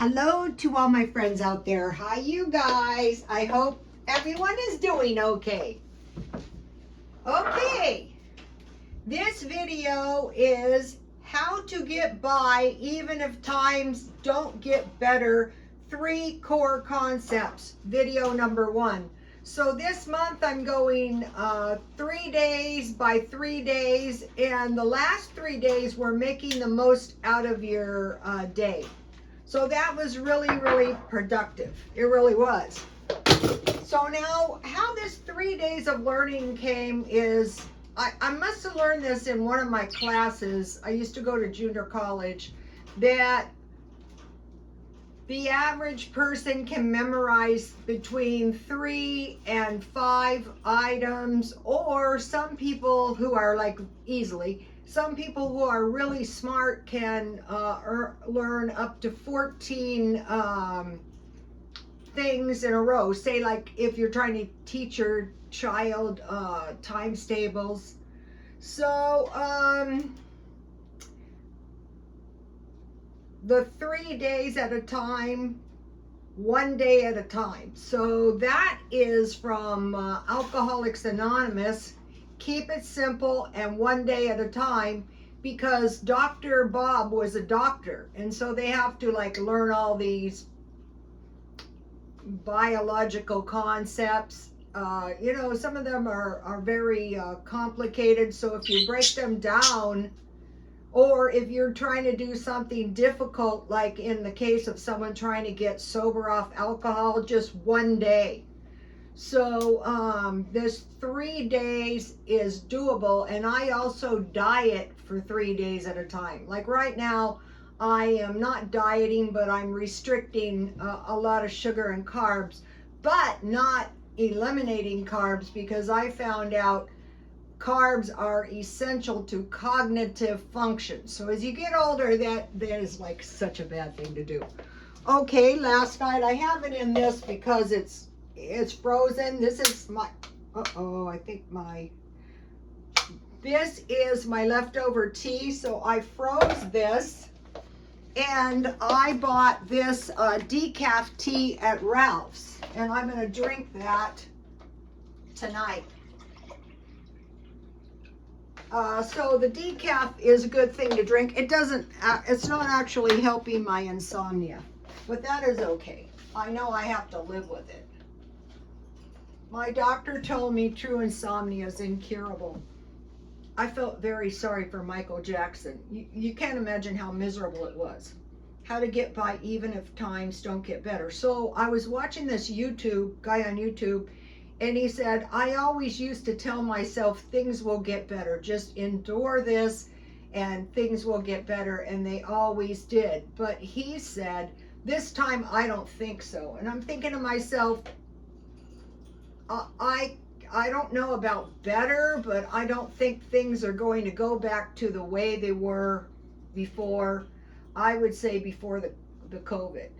Hello to all my friends out there. Hi, you guys. I hope everyone is doing okay. Okay, this video is how to get by even if times don't get better. 3 core concepts, video number 1. So this month I'm going 3 days by 3 days, and the last 3 days we're making the most out of your day. So that was really productive. It really was. So now how this 3 days of learning came is, I must have learned this in one of my classes. I used to go to junior college, that the average person can memorize between 3 and 5 items, or some people who are like easily, some people who are really smart can learn up to 14 things in a row. Say like if you're trying to teach your child times tables. So the 3 days at a time, 1 day at a time. So that is from Alcoholics Anonymous. Keep it simple and 1 day at a time, because Dr. Bob was a doctor, and so they have to like learn all these biological concepts. You know, some of them are very complicated, so if you break them down, or if you're trying to do something difficult, like in the case of someone trying to get sober off alcohol, just 1 day. So this 3 days is doable, and I also diet for 3 days at a time. Like right now, I am not dieting, but I'm restricting a lot of sugar and carbs, but not eliminating carbs, because I found out carbs are essential to cognitive function. So as you get older, that is like such a bad thing to do. Okay, last night I have it in this because it's frozen. This is my, I think this is my leftover tea. So I froze this, and I bought this decaf tea at Ralph's, and I'm going to drink that tonight. So the decaf is a good thing to drink. It doesn't, it's not actually helping my insomnia, but that is okay. I know I have to live with it. My doctor told me true insomnia is incurable. I felt very sorry for Michael Jackson. You can't imagine how miserable it was. How to get by even if times don't get better. So I was watching this guy on YouTube, and he said, I always used to tell myself things will get better. Just endure this and things will get better, and they always did. But he said, this time I don't think so. And I'm thinking to myself, I don't know about better, but I don't think things are going to go back to the way they were before. I would say before the COVID,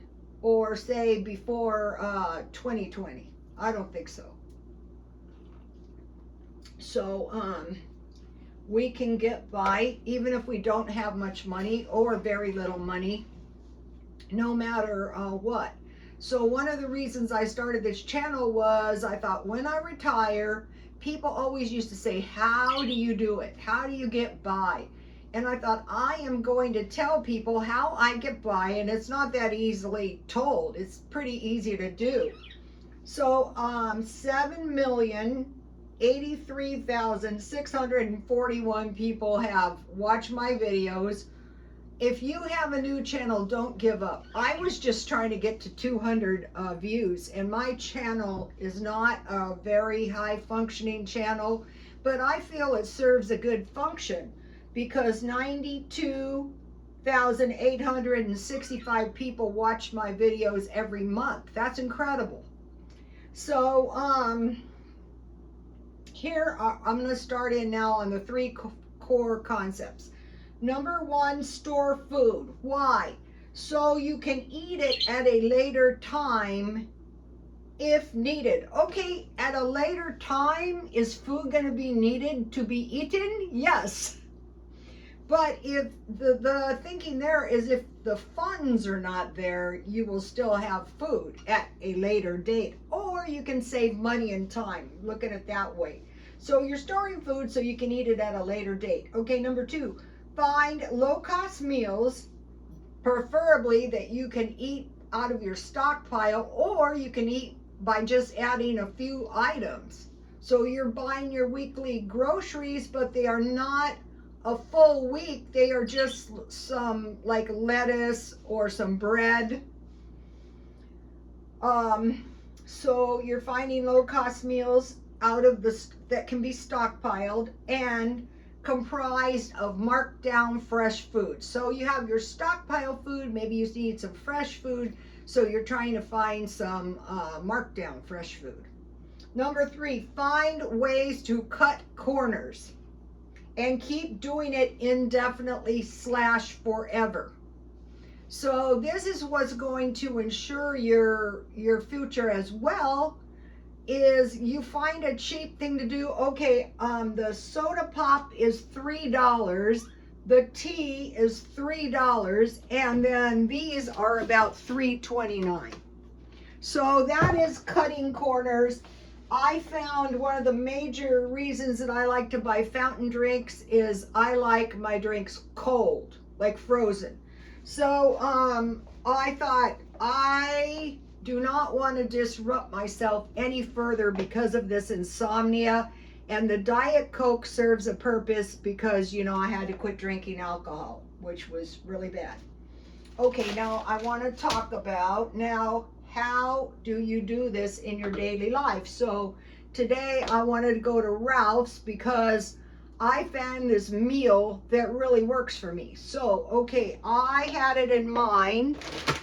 or say before 2020. I don't think so. So we can get by even if we don't have much money or very little money, no matter what. So one of the reasons I started this channel was I thought, when I retire, people always used to say, how do you do it? How do you get by? And I thought, I am going to tell people how I get by, and it's not that easily told. It's pretty easy to do. So 7,083,641 people have watched my videos. If you have a new channel, don't give up. I was just trying to get to 200 views, and my channel is not a very high functioning channel, but I feel it serves a good function, because 92,865 people watch my videos every month. That's incredible. So here I'm going to start in now on the 3 core concepts. Number 1, store food. Why? So you can eat it at a later time if needed. Okay, at a later time, is food going to be needed to be eaten? Yes. But if the thinking there is if the funds are not there, you will still have food at a later date. Or you can save money and time. Look at it that way. So you're storing food so you can eat it at a later date. Okay, number 2, find low-cost meals, preferably that you can eat out of your stockpile, or you can eat by just adding a few items. So you're buying your weekly groceries, but they are not a full week. They are just some like lettuce or some bread. So you're finding low-cost meals out of the that can be stockpiled and comprised of marked down fresh food. So you have your stockpile food, maybe you need some fresh food, so you're trying to find some marked down fresh food. Number 3, find ways to cut corners and keep doing it indefinitely / forever. So this is what's going to ensure your future as well, is you find a cheap thing to do. Okay, the soda pop is $3, the tea is $3, and then these are about $3.29. So that is cutting corners. I found one of the major reasons that I like to buy fountain drinks is I like my drinks cold, like frozen. So I thought I do not want to disrupt myself any further because of this insomnia, and the Diet Coke serves a purpose because, you know, I had to quit drinking alcohol, which was really bad. Okay, now I want to talk about now, how do you do this in your daily life? So today I wanted to go to Ralph's because I found this meal that really works for me. So, okay, I had it in mind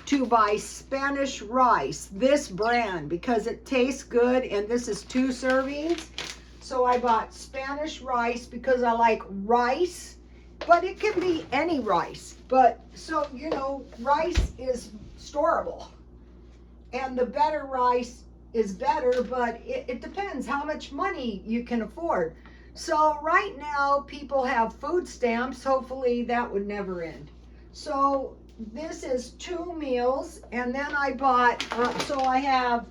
to buy Spanish rice, this brand, because it tastes good, and this is 2 servings. So I bought Spanish rice because I like rice, but it can be any rice. But so, you know, rice is storable, and the better rice is better, but it depends how much money you can afford. So right now people have food stamps. Hopefully that would never end. So this is 2 meals, and then I bought, so I have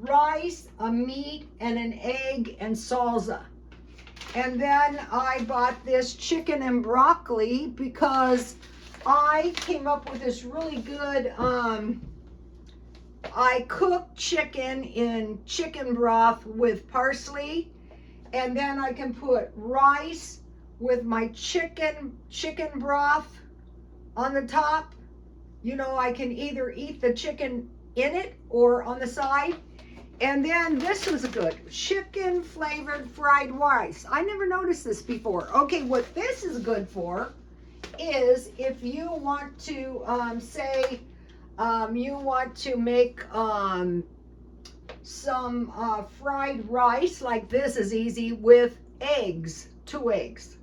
rice, a meat, and an egg, and salsa. And then I bought this chicken and broccoli because I came up with this really good, I cooked chicken in chicken broth with parsley, and then I can put rice with my chicken broth on the top. You know, I can either eat the chicken in it or on the side. And then this was good, chicken flavored fried rice. I never noticed this before. Okay, what this is good for is if you want to say you want to make some fried rice, like this is easy, with eggs, 2 eggs.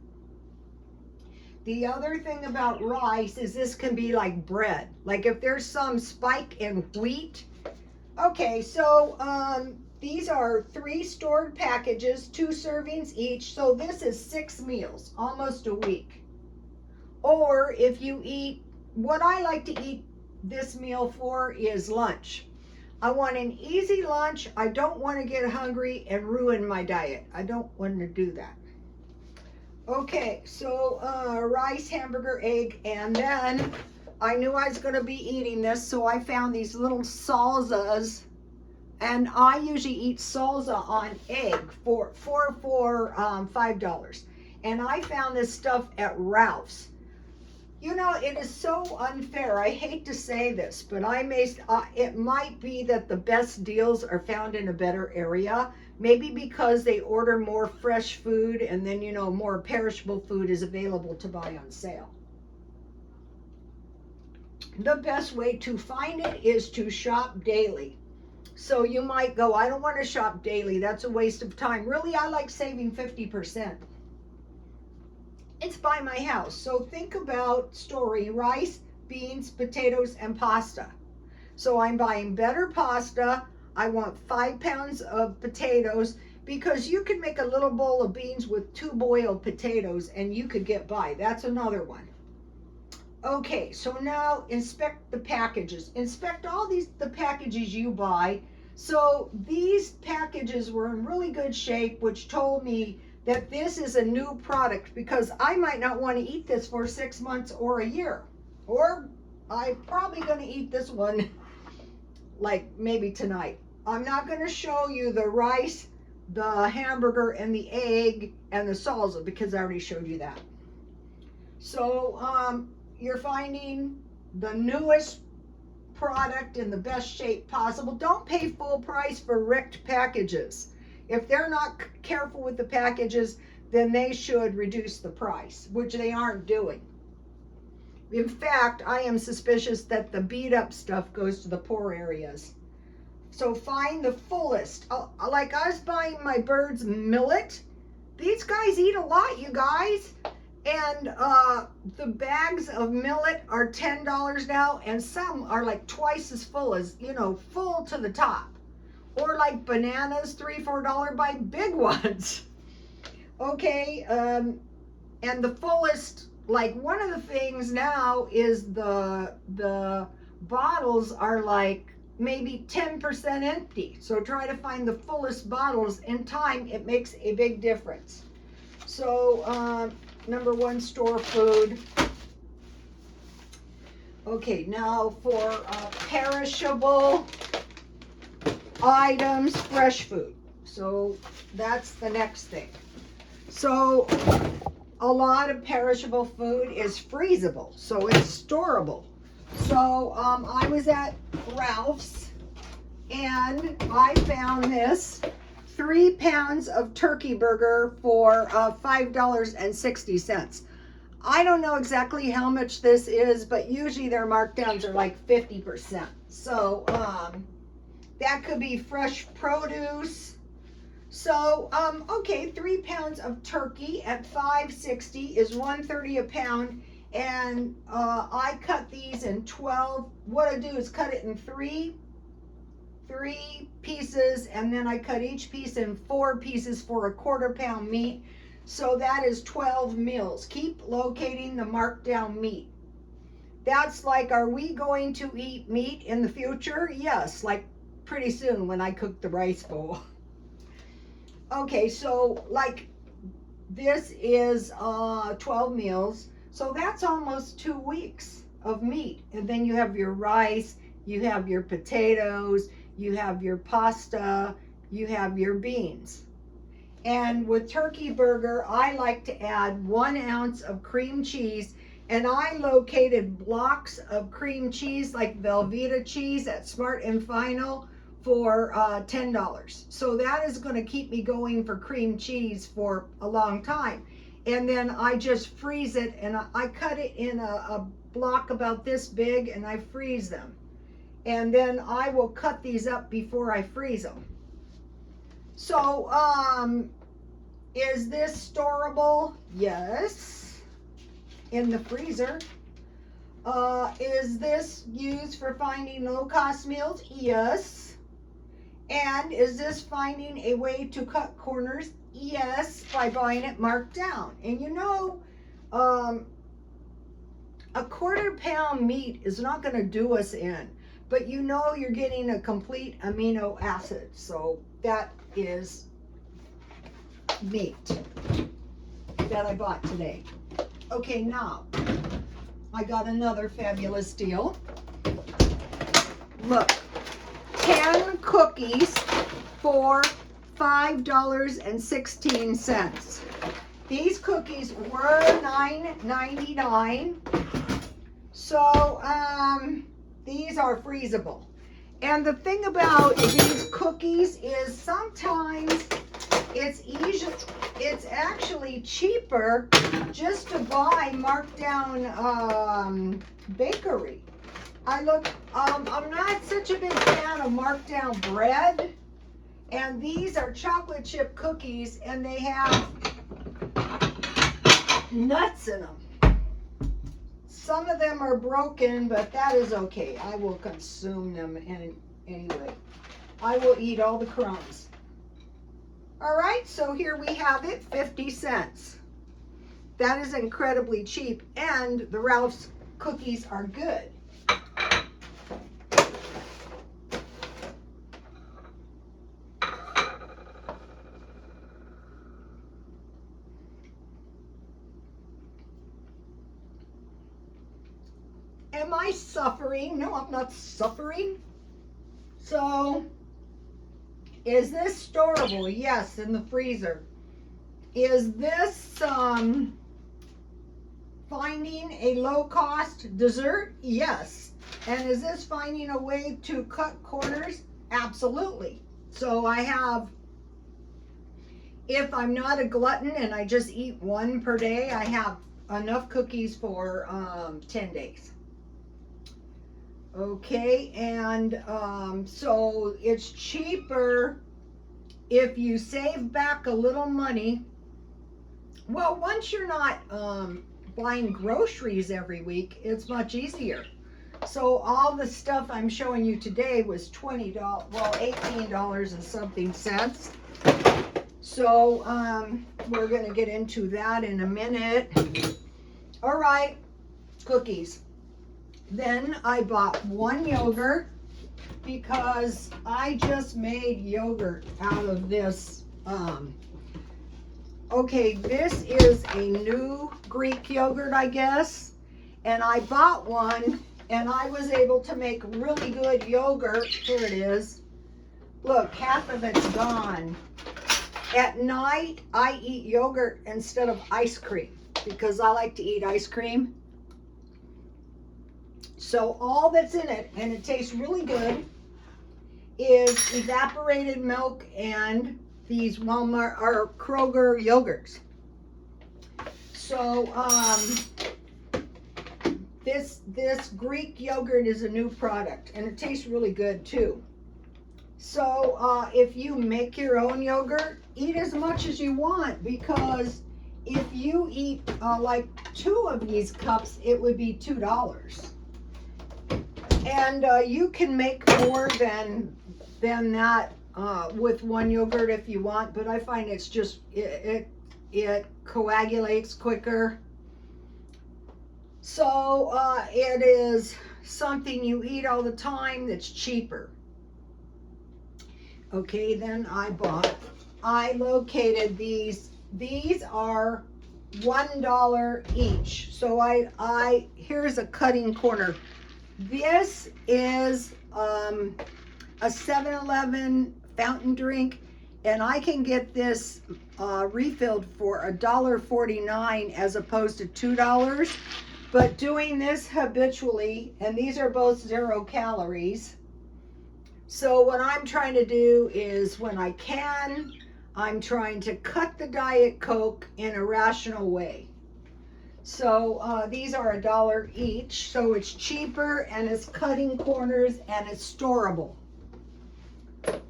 The other thing about rice is this can be like bread. Like if there's some spike in wheat. Okay, so these are 3 stored packages, 2 servings each. So this is 6 meals, almost a week. Or if you eat, what I like to eat this meal for is lunch. I want an easy lunch. I don't want to get hungry and ruin my diet. I don't want to do that. Okay, so rice, hamburger, egg, and then I knew I was going to be eating this, so I found these little salsas, and I usually eat salsa on egg for $5. And I found this stuff at Ralph's. You know, it is so unfair. I hate to say this, but it might be that the best deals are found in a better area. Maybe because they order more fresh food, and then, you know, more perishable food is available to buy on sale. The best way to find it is to shop daily. So you might go, I don't want to shop daily. That's a waste of time. Really, I like saving 50%. It's by my house. So think about storing rice, beans, potatoes, and pasta. So I'm buying better pasta. I want 5 pounds of potatoes because you can make a little bowl of beans with 2 boiled potatoes and you could get by. That's another one. Okay, so now inspect the packages. Inspect all the packages you buy. So these packages were in really good shape, which told me that this is a new product, because I might not want to eat this for 6 months or a year. Or I'm probably going to eat this one like maybe tonight. I'm not going to show you the rice, the hamburger, and the egg, and the salsa, because I already showed you that. So you're finding the newest product in the best shape possible. Don't pay full price for wrecked packages. If they're not careful with the packages, then they should reduce the price, which they aren't doing. In fact, I am suspicious that the beat up stuff goes to the poor areas. So find the fullest. Like I was buying my Bird's millet. These guys eat a lot, you guys. And the bags of millet are $10 now, and some are like twice as full, as, you know, full to the top. Or like bananas, $3, $4, buy big ones. Okay, and the fullest, like one of the things now is the bottles are like maybe 10% empty. So try to find the fullest bottles. In time, it makes a big difference. So number one, store food. Okay, now for perishable items, fresh food. So that's the next thing. So a lot of perishable food is freezable, so it's storable. So I was at Ralph's and I found this 3 pounds of turkey burger for $5.60. I don't know exactly how much this is, but usually their markdowns are like 50%. So that could be fresh produce. So okay, 3 pounds of turkey at $5.60 is $1.30 a pound, and I cut these in 12. What I do is cut it in three pieces, and then I cut each piece in 4 pieces for a 1/4 pound meat. So that is 12 meals. Keep locating the marked down meat. That's like, are we going to eat meat in the future? Yes, like pretty soon when I cook the rice bowl. Okay, so like this is 12 meals. So that's almost 2 weeks of meat. And then you have your rice, you have your potatoes, you have your pasta, you have your beans. And with turkey burger, I like to add 1 ounce of cream cheese. And I located blocks of cream cheese like Velveeta cheese at Smart and Final for $10. So that is going to keep me going for cream cheese for a long time. And then I just freeze it, and I cut it in a block about this big, and I freeze them. And then I will cut these up before I freeze them. So is this storable? Yes, in the freezer. Is this used for finding low-cost meals? Yes. And is this finding a way to cut corners? Yes, by buying it marked down. And you know, a 1/4 pound meat is not going to do us in, but you know you're getting a complete amino acid. So that is meat that I bought today. Okay, now I got another fabulous deal. Look, 10 cookies for $5.16. These cookies were $9.99. So these are freezable. And the thing about these cookies is sometimes it's actually cheaper just to buy marked down bakery. I'm not such a big fan of marked down bread, and these are chocolate chip cookies, and they have nuts in them. Some of them are broken, but that is okay. I will consume them anyway. I will eat all the crumbs. All right, so here we have it, 50 cents. That is incredibly cheap, and the Ralph's cookies are good. Am I suffering? No, I'm not suffering. So, is this storable? Yes, in the freezer. Is this finding a low-cost dessert? Yes. And is this finding a way to cut corners? Absolutely. So I have, if I'm not a glutton and I just eat one per day, I have enough cookies for 10 days. Okay, and so it's cheaper if you save back a little money. Well, once you're not buying groceries every week, it's much easier. So all the stuff I'm showing you today was $20, well, $18 and something cents. So we're gonna get into that in a minute. All right, cookies. Then I bought one yogurt because I just made yogurt out of this. Okay, this is a new Greek yogurt, I guess. And I bought one and I was able to make really good yogurt. Here it is. Look, half of it's gone. At night, I eat yogurt instead of ice cream because I like to eat ice cream. So all that's in it, and it tastes really good, is evaporated milk and these Walmart or Kroger yogurts. So this Greek yogurt is a new product, and it tastes really good too. So if you make your own yogurt, eat as much as you want, because if you eat like 2 of these cups, it would be $2. And you can make more than that with one yogurt if you want, but I find it's just, it coagulates quicker. So it is something you eat all the time that's cheaper. Okay, then I located these. These are $1 each. So here's a cutting corner. This is a 7-Eleven fountain drink, and I can get this refilled for $1.49 as opposed to $2. But doing this habitually, and these are both 0 calories. So what I'm trying to do is, when I can, I'm trying to cut the Diet Coke in a rational way. So these are $1 each, so it's cheaper and it's cutting corners and it's storable.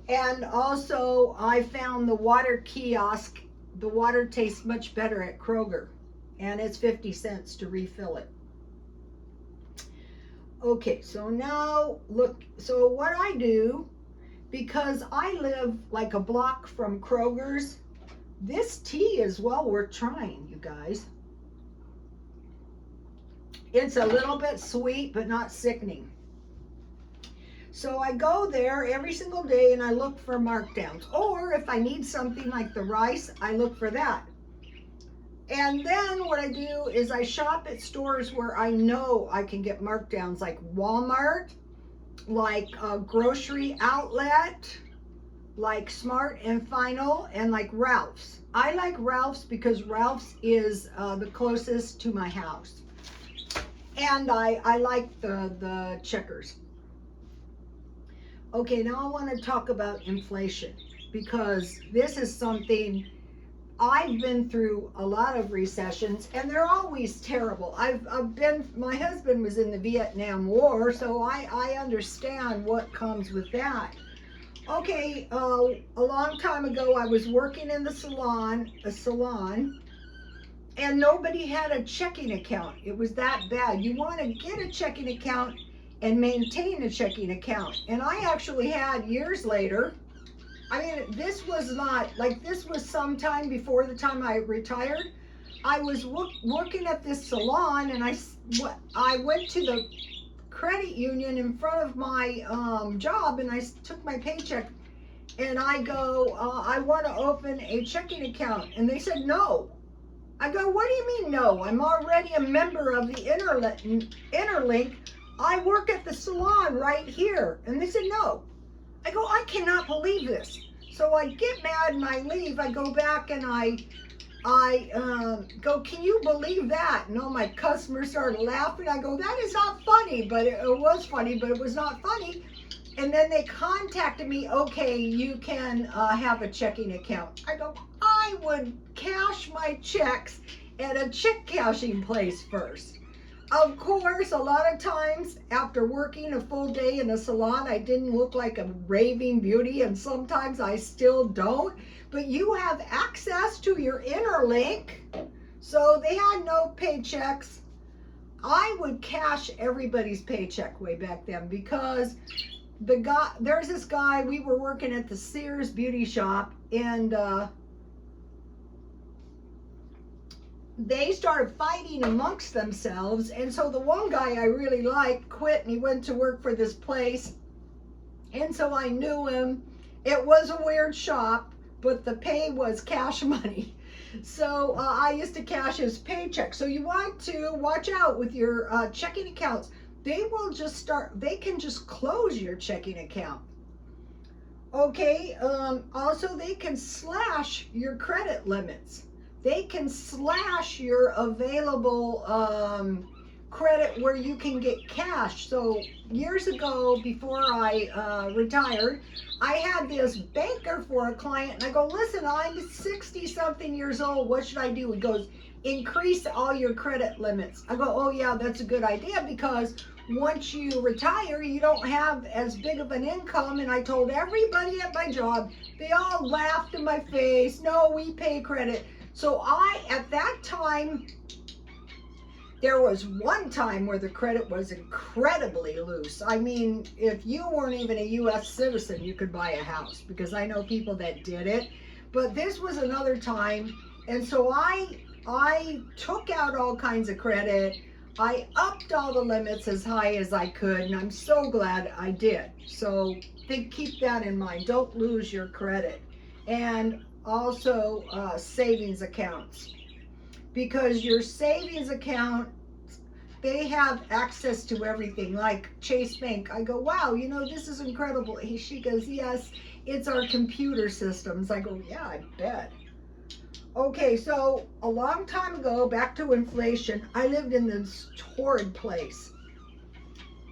And also I found the water kiosk. The water tastes much better at Kroger, and it's 50 cents to refill it. Okay, so now look, so what I do, because I live like a block from Kroger's, this tea is well worth trying, you guys. It's a little bit sweet, but not sickening. So I go there every single day and I look for markdowns. Or if I need something like the rice, I look for that. And then what I do is I shop at stores where I know I can get markdowns, like Walmart, like a grocery outlet, like Smart and Final, and like Ralph's. I like Ralph's because Ralph's is the closest to my house. And I like the Checkers. Okay, now I want to talk about inflation, because this is something, I've been through a lot of recessions and they're always terrible. My husband was in the Vietnam War, so I understand what comes with that. Okay, a long time ago I was working in a salon, and nobody had a checking account. It was that bad. You want to get a checking account and maintain a checking account. And I actually had, years later, I mean, this was not, like, this was sometime before the time I retired. I was working at this salon, and I went to the credit union in front of my job, and I took my paycheck, and I go, I want to open a checking account. And they said, no. I go, what do you mean no? I'm already a member of the Interlink. I work at the salon right here. And they said, no. I go, I cannot believe this. So I get mad and I leave. I go back and I go, can you believe that? And all my customers started laughing. I go, that is not funny, but it was funny, but it was not funny. And then they contacted me, okay, you can have a checking account. I go, I would cash my checks at a check cashing place first. Of course, a lot of times after working a full day in a salon, I didn't look like a raving beauty, and sometimes I still don't. But you have access to your Interlink, so they had no paychecks. I would cash everybody's paycheck way back then, because there's this guy, we were working at the Sears beauty shop, and they started fighting amongst themselves. And so the one guy I really liked quit, and he went to work for this place. And so I knew him. It was a weird shop, but the pay was cash money. So I used to cash his paycheck. So you want to watch out with your checking accounts. They can just close your checking account. Okay, also they can slash your credit limits. They can slash your available credit where you can get cash. So years ago, before I retired, I had this banker for a client, and I go, listen, I'm 60 something years old. What should I do? He goes, increase all your credit limits. I go, oh yeah, that's a good idea, because once you retire, you don't have as big of an income. And I told everybody at my job, they all laughed in my face. No, we pay credit. So at that time, there was one time where the credit was incredibly loose. I mean, if you weren't even a U.S. citizen, you could buy a house, because I know people that did it. But this was another time. And so I took out all kinds of credit. I upped all the limits as high as I could, and I'm so glad I did. So keep that in mind. Don't lose your credit. And also savings accounts, because your savings account, they have access to everything, like Chase Bank. I go, wow, this is incredible. She goes, yes, it's our computer systems. I go, yeah, I bet. Okay, so a long time ago, back to inflation, I lived in this horrid place.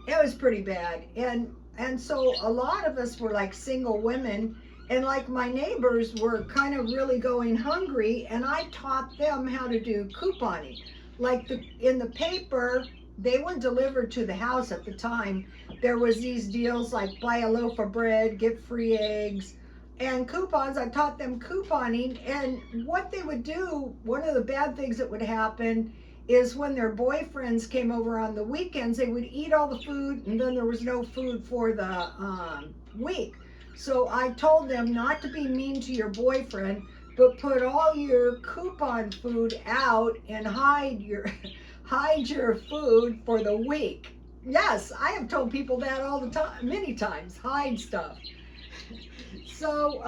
It was pretty bad. And so a lot of us were like single women, and like my neighbors were kind of really going hungry, and I taught them how to do couponing. Like in the paper, they were delivered to the house at the time. There was these deals like buy a loaf of bread, get free eggs, and coupons. I taught them couponing, and what they would do, one of the bad things that would happen is when their boyfriends came over on the weekends, they would eat all the food, and then there was no food for the week. So I told them not to be mean to your boyfriend, but put all your coupon food out and hide your food for the week. Yes, I have told people that all the time, many times, hide stuff. So,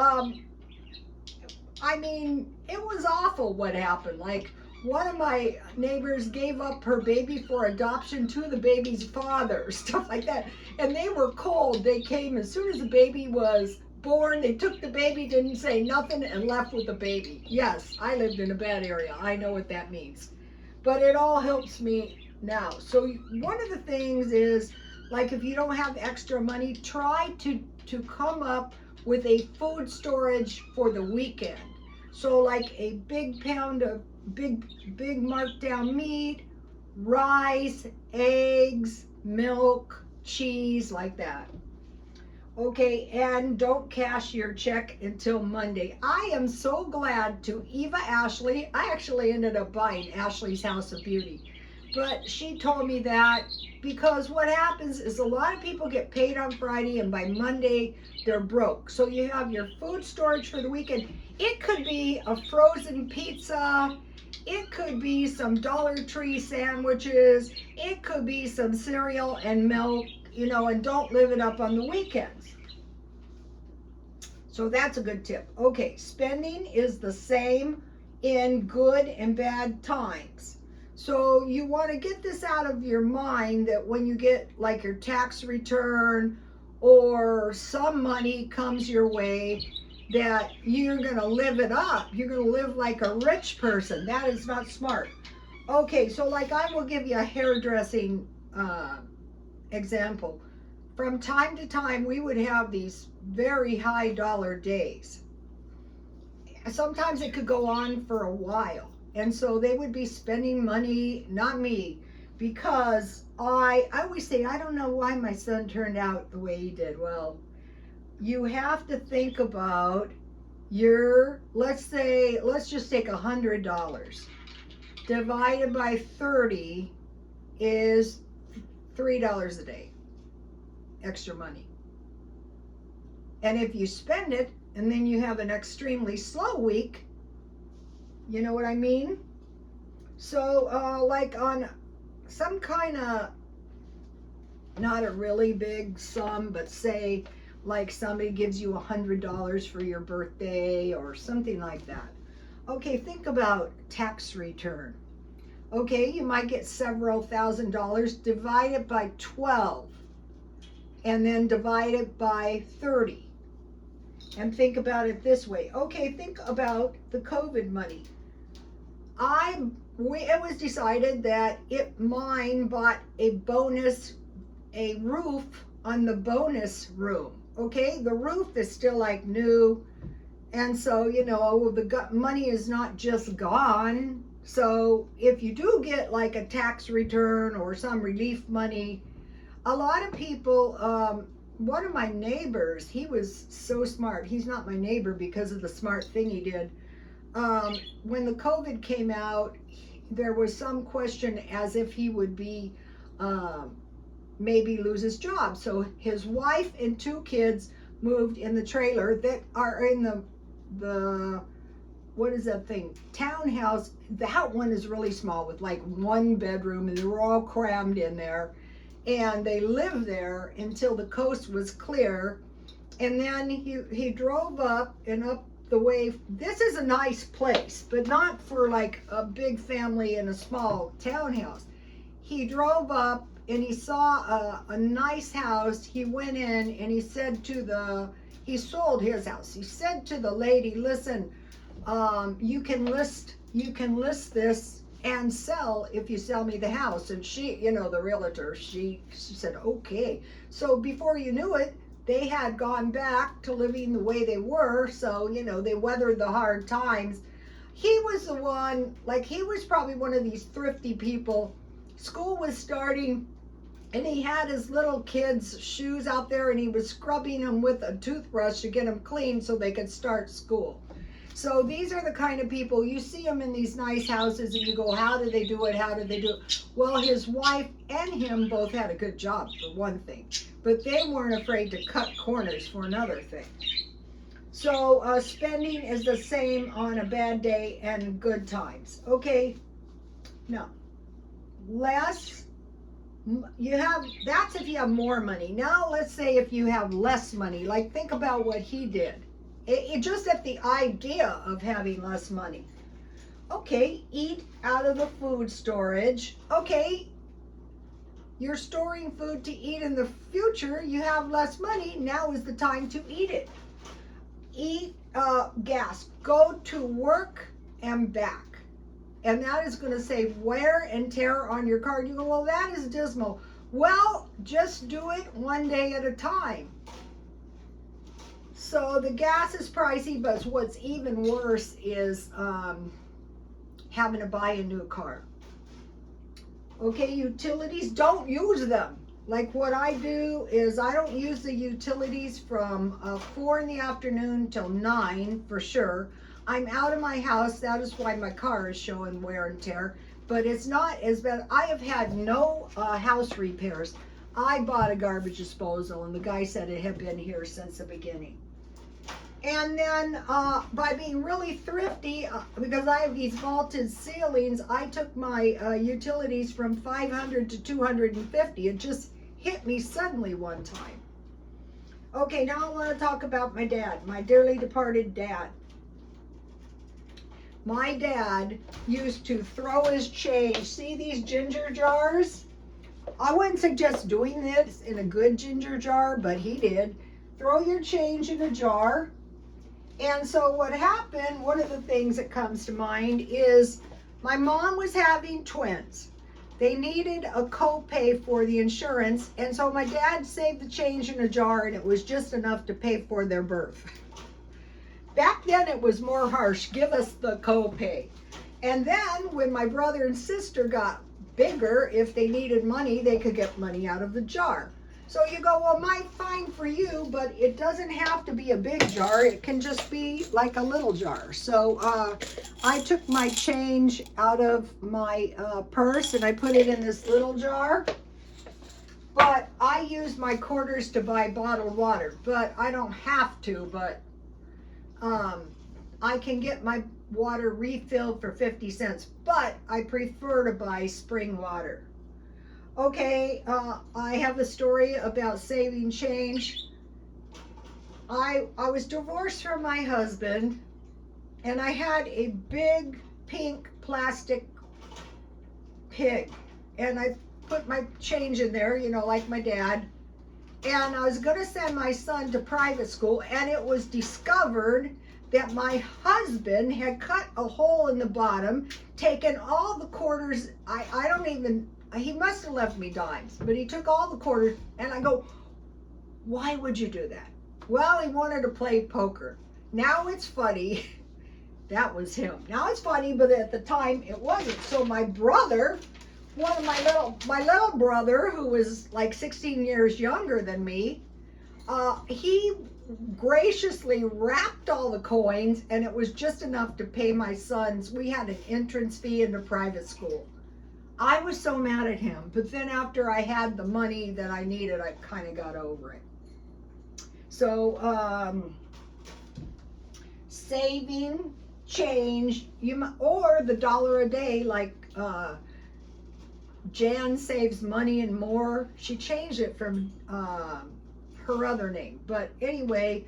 I mean, it was awful what happened. Like, one of my neighbors gave up her baby for adoption to the baby's father, stuff like that. And they were cold. They came as soon as the baby was born. They took the baby, didn't say nothing, and left with the baby. Yes, I lived in a bad area. I know what that means. But it all helps me now. So one of the things is, like, if you don't have extra money, try to come up with a food storage for the weekend. So like a big pound of big marked down meat, rice, eggs, milk, cheese, like that. Okay, and don't cash your check until Monday. I am so glad to Eva Ashley. I actually ended up buying Ashley's House of Beauty, But she told me that because what happens is a lot of people get paid on Friday and by Monday they're broke. So you have your food storage for the weekend. It could be a frozen pizza. It could be some Dollar Tree sandwiches. It could be some cereal and milk, and don't live it up on the weekends. So that's a good tip. Okay, spending is the same in good and bad times. So you want to get this out of your mind that when you get like your tax return or some money comes your way, that you're going to live it up. You're going to live like a rich person. That is not smart. Okay, so like I will give you a hairdressing example. From time to time, we would have these very high dollar days. Sometimes it could go on for a while. And so they would be spending money, not me, because I always say, I don't know why my son turned out the way he did. Well, you have to think about let's just take $100. Divided by 30 is $3 a day, extra money. And if you spend it, and then you have an extremely slow week, you know what I mean? So like on some kind of, not a really big sum, but say like somebody gives you $100 for your birthday or something like that. Okay, think about tax return. Okay, you might get several $1,000, divide it by 12, and then divide it by 30. And think about it this way. Okay, think about the COVID money. It was decided that mine bought a roof on the bonus room. Okay, the roof is still like new, and so the money is not just gone. So if you do get like a tax return or some relief money, a lot of people. One of my neighbors, he was so smart. He's not my neighbor because of the smart thing he did. When the COVID came out, there was some question as if he would be maybe lose his job. So his wife and 2 kids moved in the trailer that are in the what is that thing? Townhouse. That one is really small with like 1 bedroom, and they were all crammed in there. And they lived there until the coast was clear. And then he drove up and up the way. This is a nice place, but not for like a big family in a small townhouse. He drove up and he saw a nice house. He went in and he said he sold his house. He said to the lady, listen, you can list this and sell if you sell me the house. And she, the realtor, she said, okay. So before you knew it, they had gone back to living the way they were. So, they weathered the hard times. He was the one, he was probably one of these thrifty people. School was starting and he had his little kids' shoes out there and he was scrubbing them with a toothbrush to get them clean so they could start school. So these are the kind of people, you see them in these nice houses and you go, how did they do it? How did they do it? Well, his wife and him both had a good job for one thing, but they weren't afraid to cut corners for another thing. So spending is the same on a bad day and good times. Okay, now, that's if you have more money. Now let's say if you have less money, like think about what he did. It just at the idea of having less money. Okay, eat out of the food storage. Okay, you're storing food to eat in the future. You have less money. Now is the time to eat it. Eat gas. Go to work and back. And that is going to save wear and tear on your car. You go, well, that is dismal. Well, just do it one day at a time. So the gas is pricey, but what's even worse is having to buy a new car. Okay, utilities, don't use them. Like what I do is I don't use the utilities from 4 in the afternoon till 9 for sure. I'm out of my house. That is why my car is showing wear and tear. but it's not as bad. I have had no house repairs. I bought a garbage disposal, and the guy said it had been here since the beginning. And then by being really thrifty, because I have these vaulted ceilings, I took my utilities from 500 to 250. It just hit me suddenly one time. Okay, now I want to talk about my dad, my dearly departed dad. My dad used to throw his change. See these ginger jars? I wouldn't suggest doing this in a good ginger jar, but he did. Throw your change in a jar. And so what happened, one of the things that comes to mind is my mom was having twins. They needed a co-pay for the insurance, and so my dad saved the change in a jar, and it was just enough to pay for their birth. Back then it was more harsh, give us the co-pay. And then when my brother and sister got bigger, if they needed money, they could get money out of the jar. So you go, well, fine for you, but it doesn't have to be a big jar. It can just be like a little jar. So I took my change out of my purse and I put it in this little jar. But I used my quarters to buy bottled water. But I don't have to, but I can get my water refilled for 50 cents. But I prefer to buy spring water. Okay, I have a story about saving change. I was divorced from my husband, and I had a big pink plastic pig, and I put my change in there, you know, like my dad, and I was going to send my son to private school, and it was discovered that my husband had cut a hole in the bottom, taken all the quarters. He must have left me dimes, but he took all the quarters, and I go, why would you do that? Well, he wanted to play poker. Now it's funny. That was him. Now it's funny, but at the time it wasn't. So my brother, my little brother, who was like 16 years younger than me, he graciously wrapped all the coins, and it was just enough to pay my sons. We had an entrance fee into private school. I was so mad at him, but then after I had the money that I needed, I kind of got over it. So, saving change, or the $1 a day, like Jan Saves Money and More. She changed it from her other name. But anyway,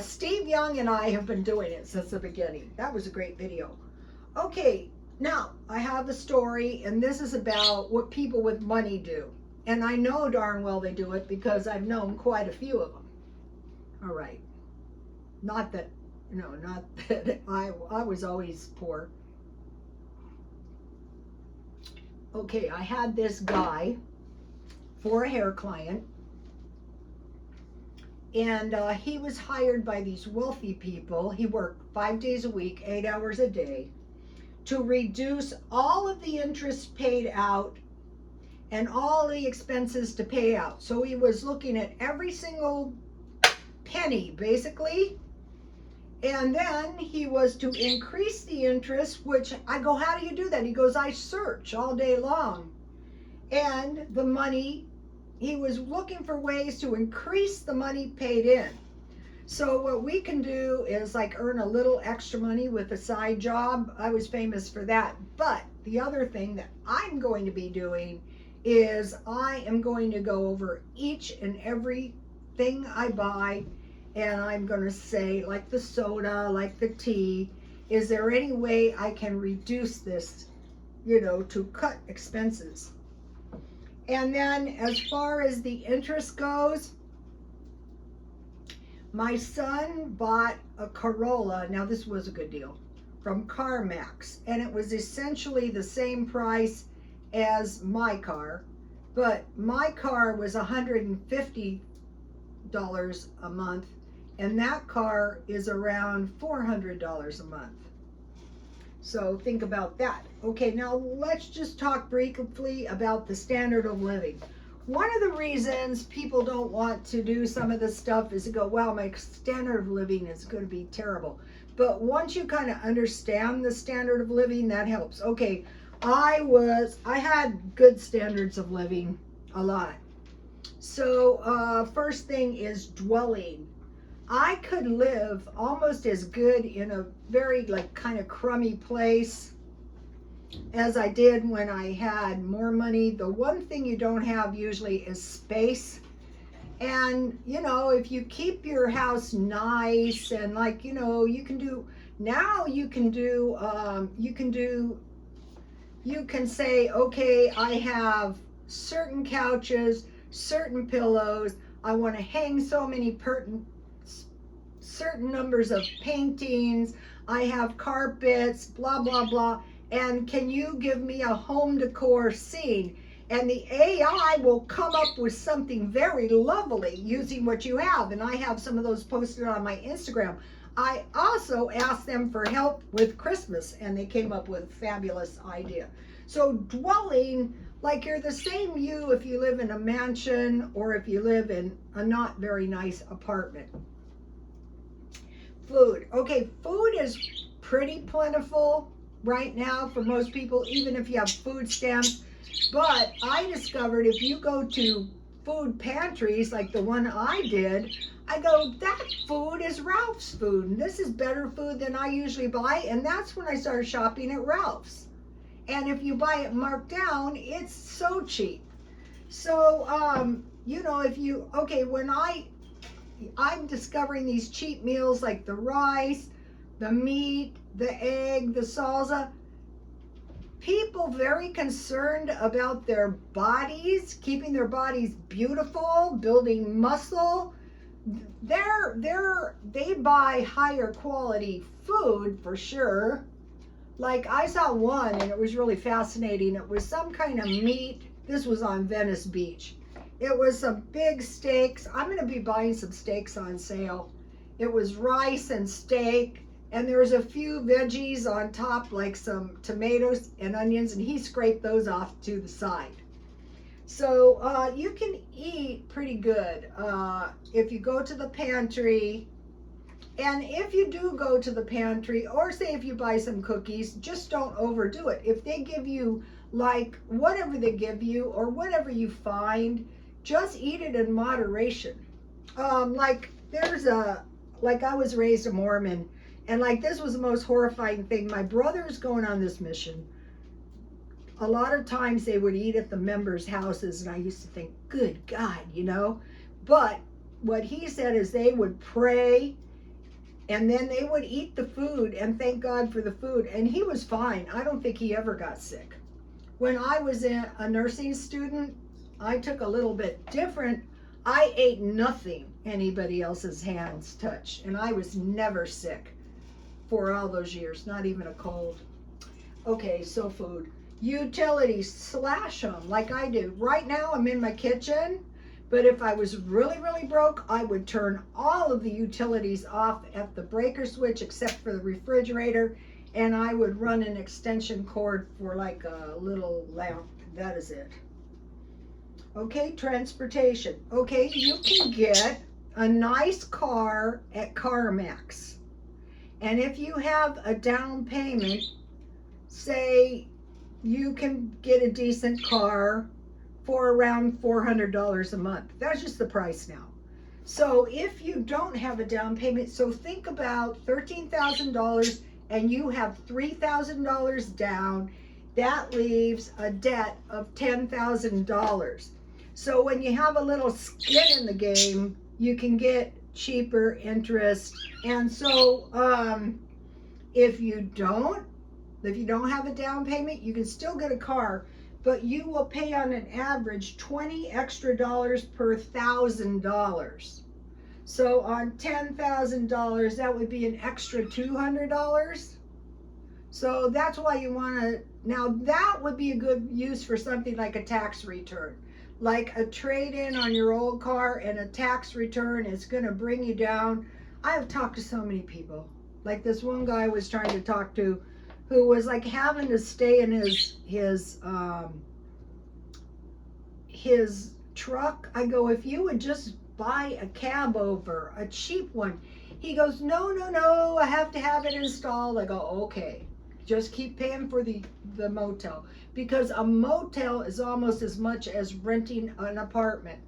Steve Young and I have been doing it since the beginning. That was a great video. Okay. Now, I have a story, and this is about what people with money do. And I know darn well they do it because I've known quite a few of them. All right. Not that I was always poor. Okay, I had this guy for a hair client. And he was hired by these wealthy people. He worked 5 days a week, 8 hours a day, to reduce all of the interest paid out and all the expenses to pay out. So he was looking at every single penny, basically. And then he was to increase the interest, which I go, how do you do that? He goes, I search all day long. And the money, he was looking for ways to increase the money paid in. So what we can do is like earn a little extra money with a side job. I was famous for that. But the other thing that I'm going to be doing is I am going to go over each and every thing I buy, and I'm going to say, like the soda, like the tea, is there any way I can reduce this, to cut expenses? And then as far as the interest goes, my son bought a Corolla. Now this was a good deal from CarMax, and it was essentially the same price as my car, but my car was $150 a month, and that car is around $400 a month. So think about that. Okay, now let's just talk briefly about the standard of living. One of the reasons people don't want to do some of this stuff is to go, well, my standard of living is going to be terrible. But once you kind of understand the standard of living, that helps. Okay, I had good standards of living, a lot. So first thing is dwelling. I could live almost as good in a very like kind of crummy place as I did when I had more money. The one thing you don't have usually is space. And you know, if you keep your house nice and like, you know, you can do now you can say, okay, I have certain couches, certain pillows, I want to hang so many certain numbers of paintings, I have carpets, blah, blah, blah. And can you give me a home decor scene? And the AI will come up with something very lovely using what you have. And I have some of those posted on my Instagram. I also asked them for help with Christmas, and they came up with a fabulous idea. So dwelling, like you're the same you if you live in a mansion or if you live in a not very nice apartment. Food. Okay, food is pretty plentiful right now for most people, even if you have food stamps. But I discovered if you go to food pantries like the one I did, I go, that food is Ralph's food. And this is better food than I usually buy. And that's when I started shopping at Ralph's. And if you buy it marked down, it's so cheap. So, you know, if you, okay, when I'm discovering these cheap meals like the rice, the meat, the egg, the salsa. People very concerned about their bodies, keeping their bodies beautiful, building muscle. They buy higher quality food for sure. Like I saw one and it was really fascinating. It was some kind of meat. This was on Venice Beach. It was some big steaks. I'm going to be buying some steaks on sale. It was rice and steak, and there was a few veggies on top, like some tomatoes and onions, and he scraped those off to the side. So you can eat pretty good if you go to the pantry. And if you do go to the pantry, or say if you buy some cookies, just don't overdo it. If they give you like whatever they give you or whatever you find, just eat it in moderation. Like I was raised a Mormon, and like this was the most horrifying thing. My brother's going on this mission. A lot of times they would eat at the members' houses, and I used to think, good God, you know. But what he said is they would pray, and then they would eat the food and thank God for the food. And he was fine. I don't think he ever got sick. When I was a nursing student, I took a little bit different. I ate nothing anybody else's hands touched, and I was never sick for all those years, not even a cold. Okay, so food. Utilities, slash them like I do. Right now I'm in my kitchen, but if I was really, really broke, I would turn all of the utilities off at the breaker switch except for the refrigerator, and I would run an extension cord for like a little lamp. That is it. Okay, transportation. Okay, you can get a nice car at CarMax. And if you have a down payment, say you can get a decent car for around $400 a month. That's just the price now. So if you don't have a down payment, so think about $13,000 and you have $3,000 down, that leaves a debt of $10,000. So when you have a little skin in the game, you can get cheaper interest. And so if you don't have a down payment, you can still get a car, but you will pay on an average $20 extra per $1,000. So on $10,000, that would be an extra $200. So that's why you want to, now that would be a good use for something like a tax return. Like a trade-in on your old car and a tax return is going to bring you down. I have talked to so many people. Like this one guy I was trying to talk to who was like having to stay in his truck. I go, if you would just buy a cab over, a cheap one. He goes, no, I have to have it installed. I go, okay. Just keep paying for the motel, because a motel is almost as much as renting an apartment.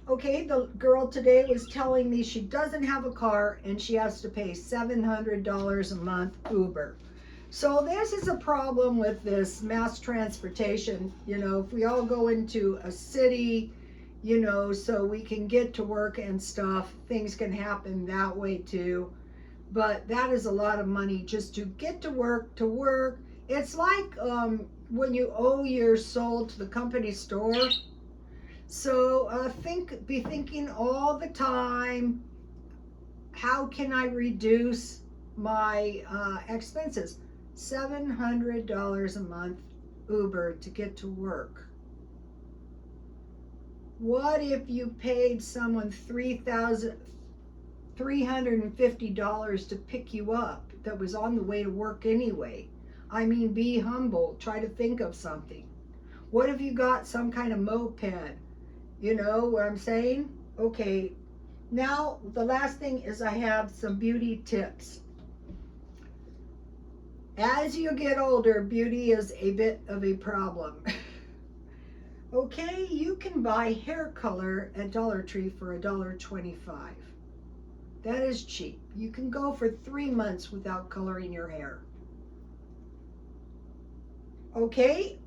Okay, the girl today was telling me she doesn't have a car and she has to pay $700 a month Uber. So this is a problem with this mass transportation. You know, if we all go into a city, you know, so we can get to work and stuff, things can happen that way too. But that is a lot of money just to get to work. It's like when you owe your soul to the company store. So be thinking all the time, how can I reduce my expenses? $700 a month Uber to get to work. What if you paid someone $350 to pick you up that was on the way to work anyway? I mean, be humble. Try to think of something. What if you got some kind of moped? You know what I'm saying? Okay, now the last thing is I have some beauty tips. As you get older, beauty is a bit of a problem. Okay, you can buy hair color at Dollar Tree for $1.25. That is cheap. You can go for 3 months without coloring your hair. Okay,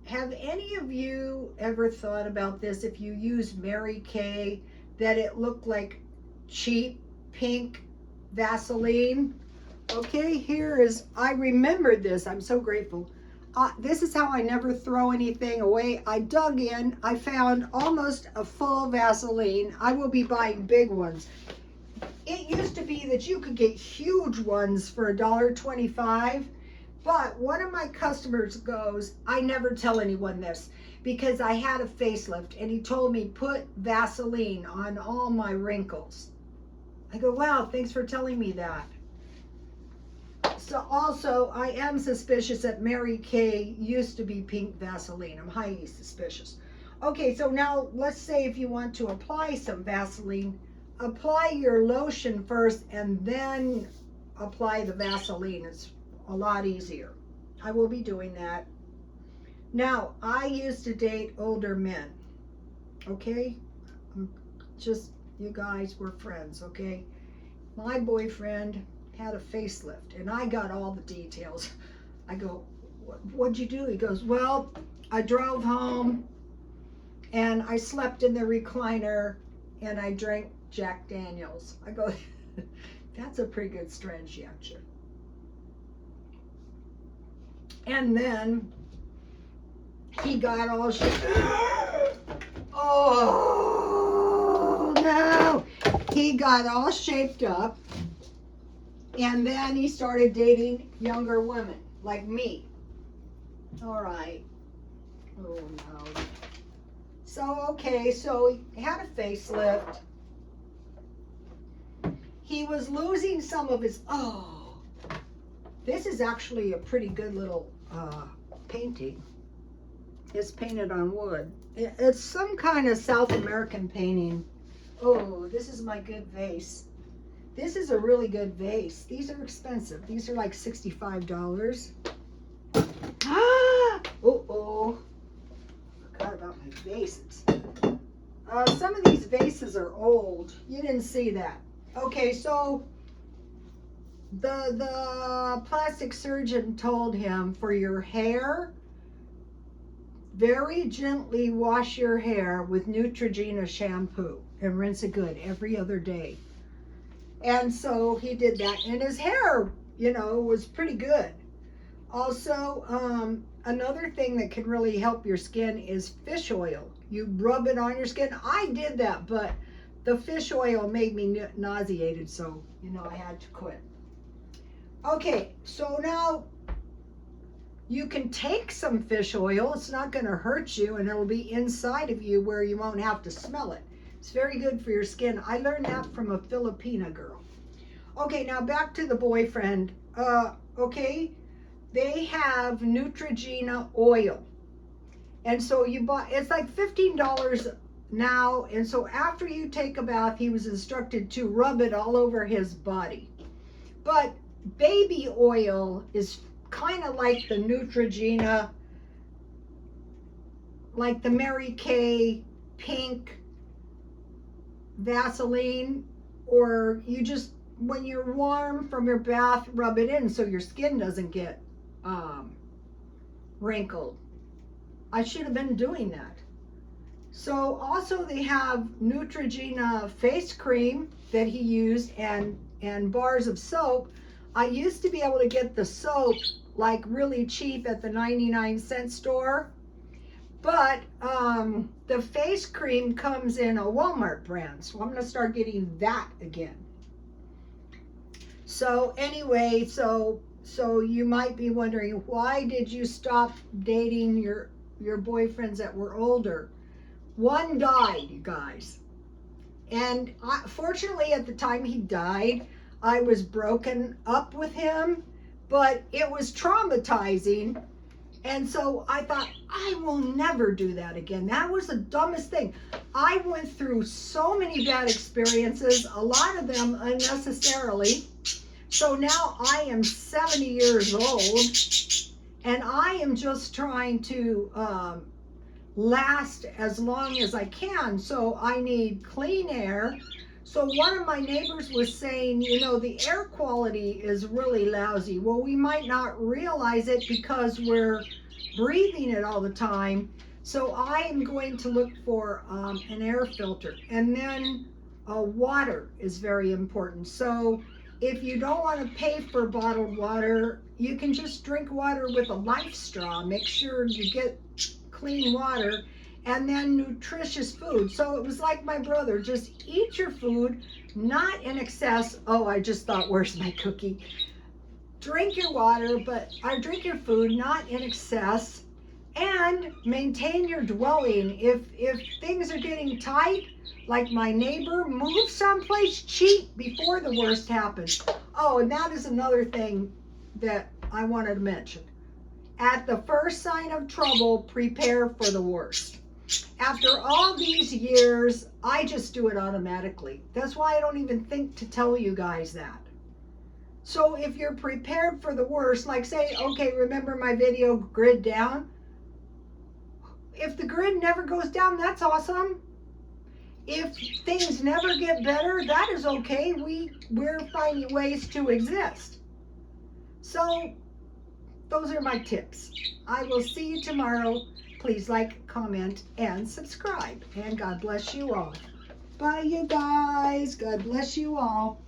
have any of you ever thought about this? If you use Mary Kay, that it looked like cheap pink Vaseline? Okay, I remembered this. I'm so grateful. This is how I never throw anything away. I dug in. I found almost a full Vaseline. I will be buying big ones. It used to be that you could get huge ones for $1.25. But one of my customers goes, I never tell anyone this, because I had a facelift, and he told me, put Vaseline on all my wrinkles. I go, wow, thanks for telling me that. So also, I am suspicious that Mary Kay used to be pink Vaseline. I'm highly suspicious. Okay, so now let's say if you want to apply some Vaseline, apply your lotion first and then apply the Vaseline. It's a lot easier. I will be doing that. Now, I used to date older men. Okay? You guys were friends, okay? My boyfriend had a facelift, and I got all the details. I go, what'd you do? He goes, well, I drove home, and I slept in the recliner, and I drank Jack Daniels. I go, that's a pretty good strategy, actually. And then he got all oh no, he got all shaped up, and then he started dating younger women like me. All right. Oh no. So okay, so he had a facelift. He was losing some of his this is actually a pretty good little painting. It's painted on wood. It's some kind of South American painting. Oh, this is my good vase. This is a really good vase. These are expensive. These are like $65. Uh-oh. Forgot about my vases. Some of these vases are old. You didn't see that. Okay, so the plastic surgeon told him, for your hair, very gently wash your hair with Neutrogena shampoo and rinse it good every other day. And so he did that, and his hair, was pretty good. Also, another thing that can really help your skin is fish oil. You rub it on your skin. I did that, but the fish oil made me nauseated, so, I had to quit. Okay, so now you can take some fish oil. It's not going to hurt you, and it'll be inside of you where you won't have to smell it. It's very good for your skin. I learned that from a Filipina girl. Okay, now back to the boyfriend. Okay, they have Neutrogena oil. And so it's like $15 now. And so after you take a bath, he was instructed to rub it all over his body. But baby oil is kind of like the Neutrogena, like the Mary Kay pink Vaseline, or you just, when you're warm from your bath, rub it in so your skin doesn't get wrinkled. I should have been doing that. So also they have Neutrogena face cream that he used, and bars of soap. I used to be able to get the soap like really cheap at the 99-cent store, but the face cream comes in a Walmart brand, so I'm going to start getting that again. So anyway, so you might be wondering, why did you stop dating your boyfriends that were older? One died, you guys. And fortunately, at the time he died, I was broken up with him, but it was traumatizing. And so I thought, I will never do that again. That was the dumbest thing. I went through so many bad experiences, a lot of them unnecessarily. So now I am 70 years old, and I am just trying to last as long as I can. So I need clean air. So one of my neighbors was saying, you know, the air quality is really lousy. Well, we might not realize it because we're breathing it all the time. So I am going to look for an air filter. And then water is very important. So if you don't want to pay for bottled water, you can just drink water with a life straw. Make sure you get clean water, and then nutritious food. So it was like my brother, just eat your food, not in excess. Oh, I just thought, where's my cookie? Drink your water, but drink your food, not in excess, and maintain your dwelling. If things are getting tight, like my neighbor, move someplace cheap before the worst happens. Oh, and that is another thing that I wanted to mention. At the first sign of trouble, prepare for the worst. After all these years, I just do it automatically. That's why I don't even think to tell you guys that. So if you're prepared for the worst, like say, okay, remember my video, grid down? If the grid never goes down, that's awesome. If things never get better, that is okay. We're finding ways to exist. So those are my tips. I will see you tomorrow. Please like, comment, and subscribe. And God bless you all. Bye, you guys. God bless you all.